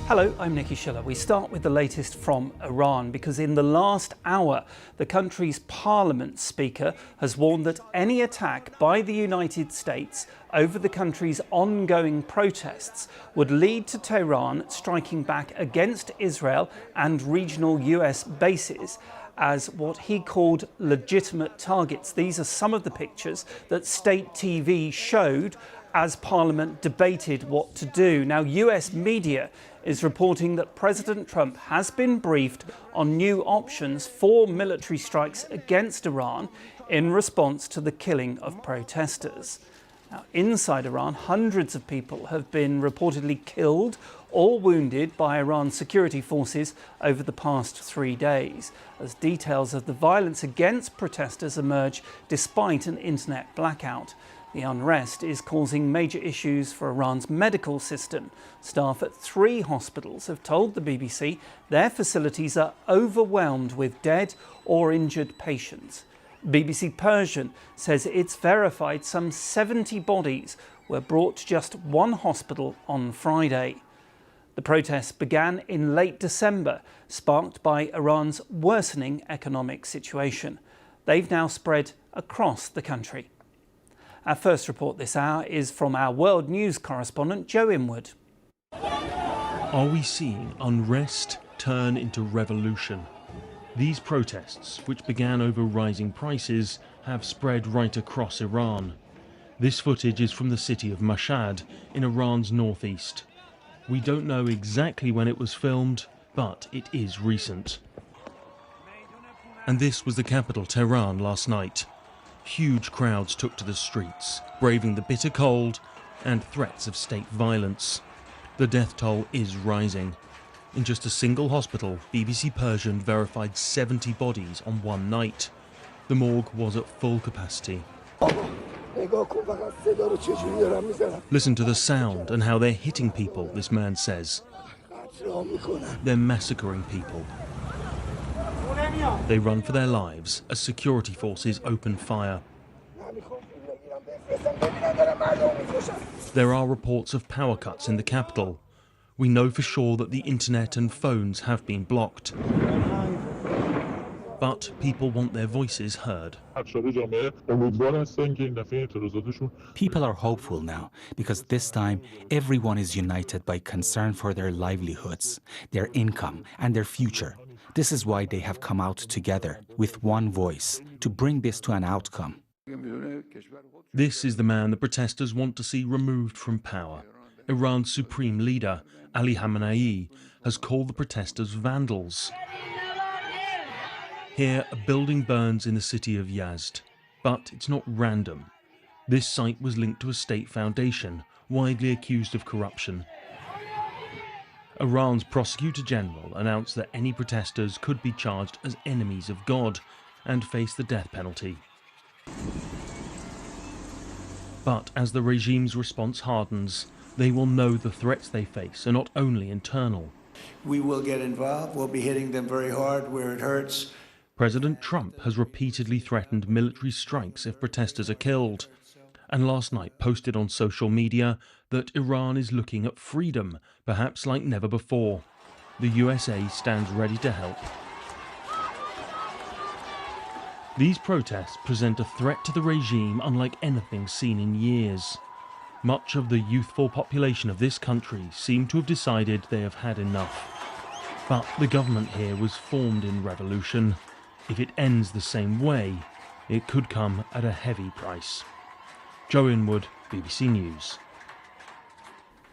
Hello, I'm Nikki Schiller. We start with the latest from Iran because in the last hour, the country's parliament speaker has warned that any attack by the United States over the country's ongoing protests would lead to Tehran striking back against Israel and regional US bases as what he called legitimate targets. These are some of the pictures that state TV showed as Parliament debated what to do. Now, US media is reporting that President Trump has been briefed on new options for military strikes against Iran in response to the killing of protesters. Now, inside Iran, hundreds of people have been reportedly killed or wounded by Iran's security forces over the past 3 days, as details of the violence against protesters emerge despite an internet blackout. The unrest is causing major issues for Iran's medical system. Staff at 3 hospitals have told the BBC their facilities are overwhelmed with dead or injured patients. BBC Persian says it's verified some 70 bodies were brought to just one hospital on Friday. The protests began in late December, sparked by Iran's worsening economic situation. They've now spread across the country. Our first report this hour is from our world news correspondent, Joe Inwood. Are we seeing unrest turn into revolution? These protests, which began over rising prices, have spread right across Iran. This footage is from the city of Mashhad in Iran's northeast. We don't know exactly when it was filmed, but it is recent. And this was the capital, Tehran, last night. Huge crowds took to the streets, braving the bitter cold and threats of state violence. The death toll is rising. In just a single hospital, BBC Persian verified 70 bodies on one night. The morgue was at full capacity. Listen to the sound and how they're hitting people, this man says. They're massacring people. They run for their lives as security forces open fire. There are reports of power cuts in the capital. We know for sure that the internet and phones have been blocked. But people want their voices heard. People are hopeful now because this time everyone is united by concern for their livelihoods, their income and their future. This is why they have come out together with one voice to bring this to an outcome. This is the man the protesters want to see removed from power. Iran's supreme leader, Ali Khamenei, has called the protesters vandals. Here, a building burns in the city of Yazd. But it's not random. This site was linked to a state foundation, widely accused of corruption. Iran's Prosecutor General announced that any protesters could be charged as enemies of God and face the death penalty. But as the regime's response hardens, they will know the threats they face are not only internal. We will get involved. We'll be hitting them very hard where it hurts. President Trump has repeatedly threatened military strikes if protesters are killed, and last night posted on social media that Iran is looking at freedom, perhaps like never before. The USA stands ready to help. These protests present a threat to the regime unlike anything seen in years. Much of the youthful population of this country seem to have decided they have had enough. But the government here was formed in revolution. If it ends the same way, it could come at a heavy price. Joe Inwood, BBC News.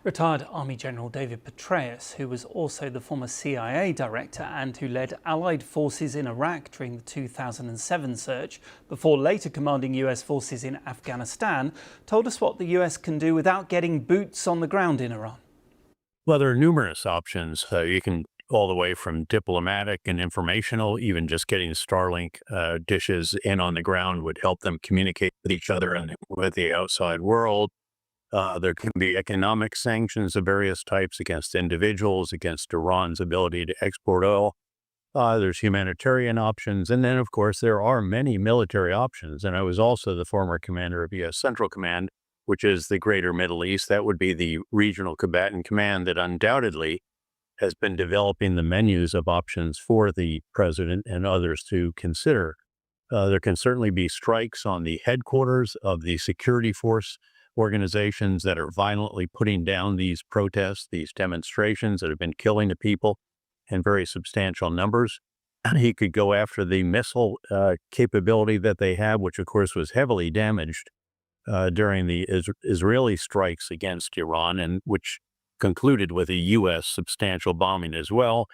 Retired Army General David Petraeus, who was also the former CIA director and who led Allied forces in Iraq during the 2007 surge, before later commanding US forces in Afghanistan, told us what the US can do without getting boots on the ground in Iran. Well, there are numerous options. You can all the way from diplomatic and informational, even just getting Starlink dishes in on the ground would help them communicate with each other and with the outside world. There can be economic sanctions of various types against individuals, against Iran's ability to export oil. There's humanitarian options. And then, of course, there are many military options. And I was also the former commander of U.S. Central Command, which is the greater Middle East. That would be the regional combatant command that undoubtedly has been developing the menus of options for the president and others to consider. There can certainly be strikes on the headquarters of the security force organizations that are violently putting down these protests, these demonstrations that have been killing the people in very substantial numbers. He could go after the missile capability that they have, which of course was heavily damaged during the Israeli strikes against Iran, and which concluded with a U.S. substantial bombing as well.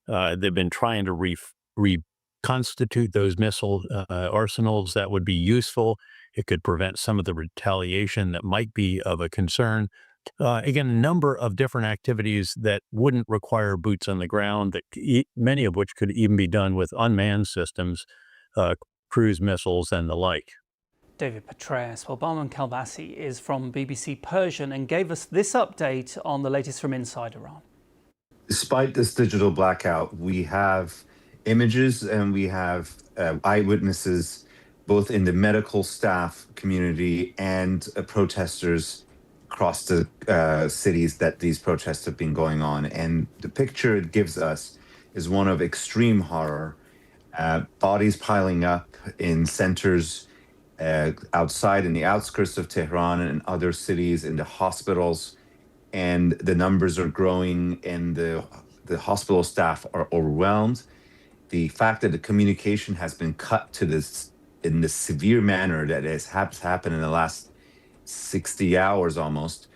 They've been trying to reconstitute those missile arsenals. That would be useful. It could prevent some of the retaliation that might be of a concern. Again, a number of different activities that wouldn't require boots on the ground, that many of which could even be done with unmanned systems, cruise missiles, and the like. David Petraeus. Well, Barman Kalbasi is from BBC Persian and gave us this update on the latest from inside Iran. Despite this digital blackout, we have images and we have eyewitnesses, both in the medical staff community and protesters across the cities that these protests have been going on. And the picture it gives us is one of extreme horror, bodies piling up in centers outside in the outskirts of Tehran and other cities, in the hospitals, and the numbers are growing and the hospital staff are overwhelmed. The fact that the communication has been cut to this in the severe manner that has happened in the last 60 hours almost,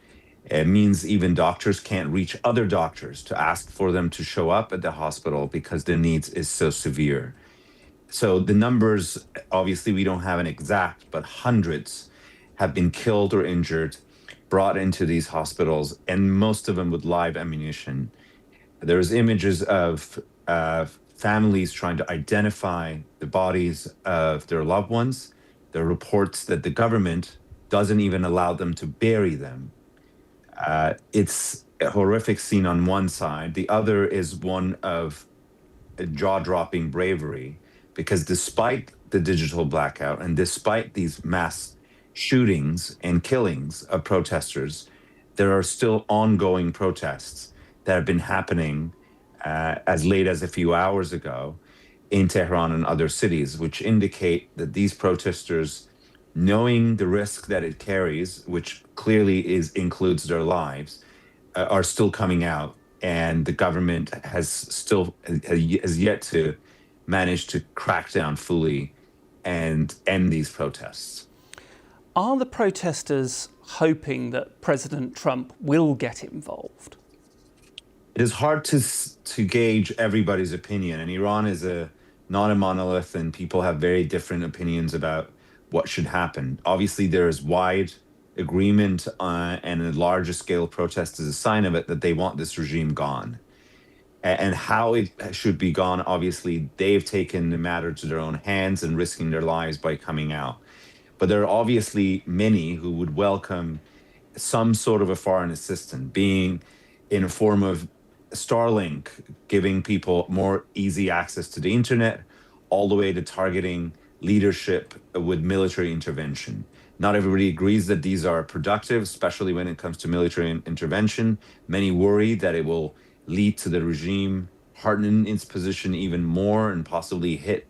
it means even doctors can't reach other doctors to ask for them to show up at the hospital because their needs is so severe. So the numbers, obviously we don't have an exact, but hundreds have been killed or injured, brought into these hospitals, and most of them with live ammunition. There's images of families trying to identify the bodies of their loved ones. There are reports that the government doesn't even allow them to bury them. It's a horrific scene on one side. The other is one of a jaw-dropping bravery, because despite the digital blackout and despite these mass shootings and killings of protesters, there are still ongoing protests that have been happening as late as a few hours ago in Tehran and other cities, which indicate that these protesters, knowing the risk that it carries, which clearly includes their lives, are still coming out, and the government has yet to manage to crack down fully and end these protests. Are the protesters hoping that President Trump will get involved? It is hard to gauge everybody's opinion, and Iran is not a monolith, and people have very different opinions about what should happen. Obviously, there is wide agreement and a larger scale protest is a sign of it, that they want this regime gone. And how it should be gone, obviously, they've taken the matter to their own hands and risking their lives by coming out. But there are obviously many who would welcome some sort of a foreign assistance, being in a form of Starlink, giving people more easy access to the internet, all the way to targeting leadership with military intervention. Not everybody agrees that these are productive, especially when it comes to military intervention. Many worry that it will lead to the regime hardening its position even more and possibly hit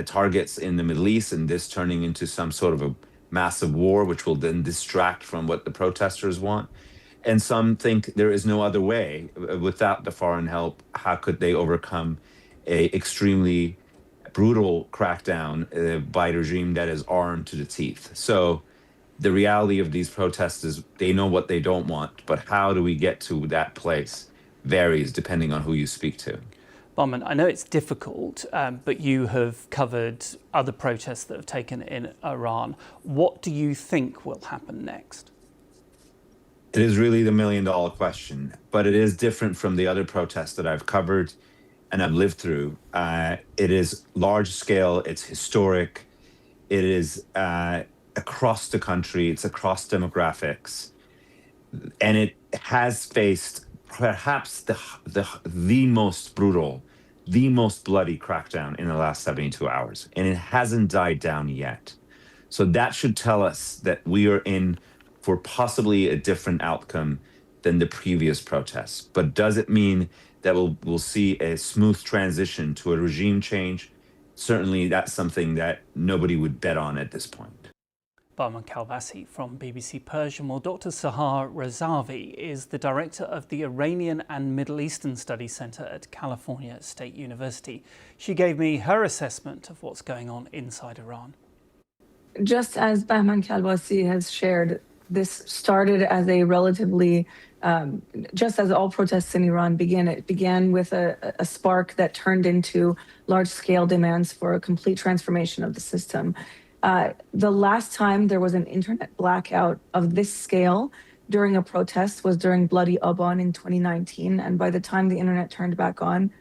targets in the Middle East, and this turning into some sort of a massive war, which will then distract from what the protesters want. And some think there is no other way. Without the foreign help, how could they overcome a extremely brutal crackdown by a regime that is armed to the teeth? So the reality of these protests is they know what they don't want, but how do we get to that place varies depending on who you speak to. Barman, I know it's difficult, but you have covered other protests that have taken in Iran. What do you think will happen next? It is really the million-dollar question, but it is different from the other protests that I've covered and I've lived through. It is large scale, it's historic, it is across the country, it's across demographics, and it has faced perhaps the most brutal, the most bloody crackdown in the last 72 hours, and it hasn't died down yet. So that should tell us that we are in for possibly a different outcome than the previous protests. But does it mean that we'll see a smooth transition to a regime change? Certainly, that's something that nobody would bet on at this point. Bahman Kalbasi from BBC Persian. Well, Dr. Sahar Razavi is the director of the Iranian and Middle Eastern Studies Center at California State University. She gave me her assessment of what's going on inside Iran. Just as Bahman Kalbasi has shared, this started as a relatively, just as all protests in Iran began, it began with a spark that turned into large-scale demands for a complete transformation of the system. The last time there was an internet blackout of this scale during a protest was during Bloody Aban in 2019. And by the time the internet turned back on,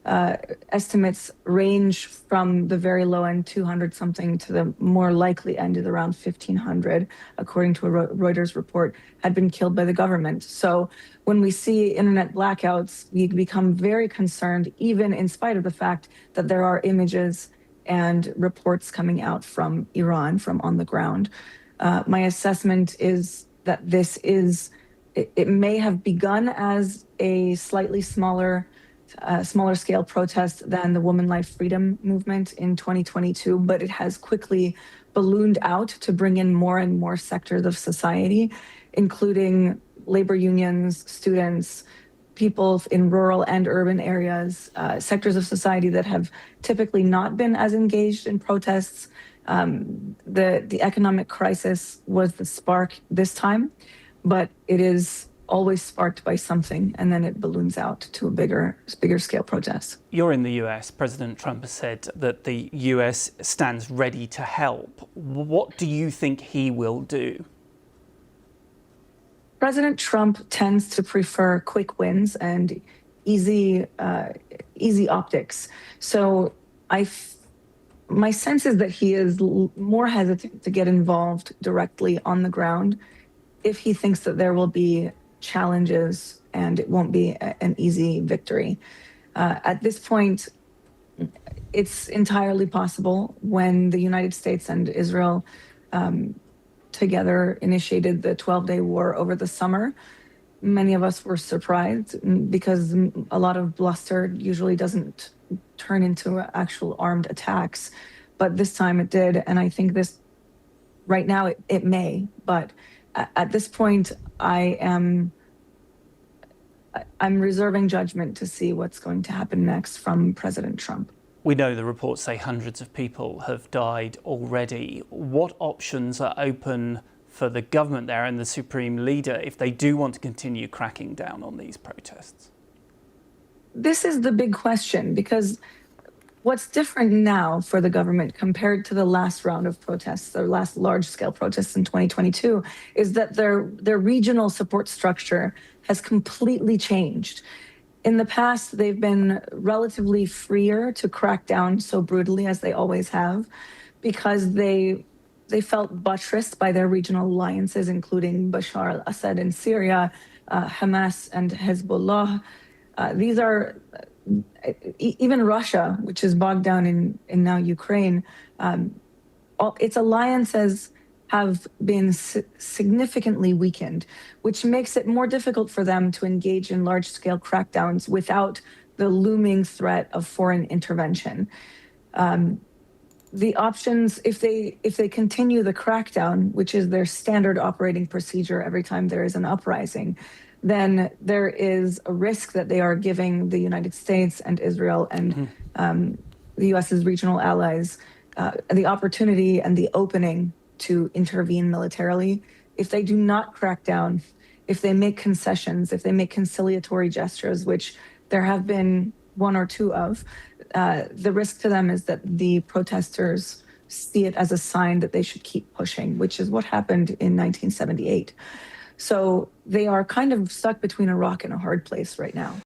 estimates range from the very low end, 200 something, to the more likely end is around 1,500, according to a Reuters report, had been killed by the government. So when we see internet blackouts, we become very concerned, even in spite of the fact that there are images and reports coming out from Iran, from on the ground. My assessment is that it may have begun as a slightly smaller scale protest than the Women Life Freedom movement in 2022, but it has quickly ballooned out to bring in more and more sectors of society, including labor unions, students, people in rural and urban areas, sectors of society that have typically not been as engaged in protests. The economic crisis was the spark this time, but it is always sparked by something, and then it balloons out to a bigger scale protest. You're in the US. President Trump has said that the US stands ready to help. What do you think he will do? President Trump tends to prefer quick wins and easy optics. So my sense is that he is more hesitant to get involved directly on the ground if he thinks that there will be challenges and it won't be an easy victory. At this point, it's entirely possible when the United States and Israel together initiated the 12-day war over the summer. Many of us were surprised because a lot of bluster usually doesn't turn into actual armed attacks, but this time it did. And I think right now it may, but at this point I'm reserving judgment to see what's going to happen next from President Trump. We know the reports say hundreds of people have died already. What options are open for the government there and the supreme leader if they do want to continue cracking down on these protests? This is the big question, because what's different now for the government compared to the last round of protests, the last large-scale protests in 2022, is that their regional support structure has completely changed. In the past, they've been relatively freer to crack down so brutally as they always have, because they felt buttressed by their regional alliances, including Bashar al-Assad in Syria, Hamas and Hezbollah. These are even Russia, which is bogged down in now Ukraine. Its alliances have been significantly weakened, which makes it more difficult for them to engage in large-scale crackdowns without the looming threat of foreign intervention. The options, if they continue the crackdown, which is their standard operating procedure every time there is an uprising, then there is a risk that they are giving the United States and Israel and the US's regional allies the opportunity and the opening to intervene militarily. If they do not crack down, if they make concessions, if they make conciliatory gestures, which there have been one or two of, the risk to them is that the protesters see it as a sign that they should keep pushing, which is what happened in 1978. So they are kind of stuck between a rock and a hard place right now.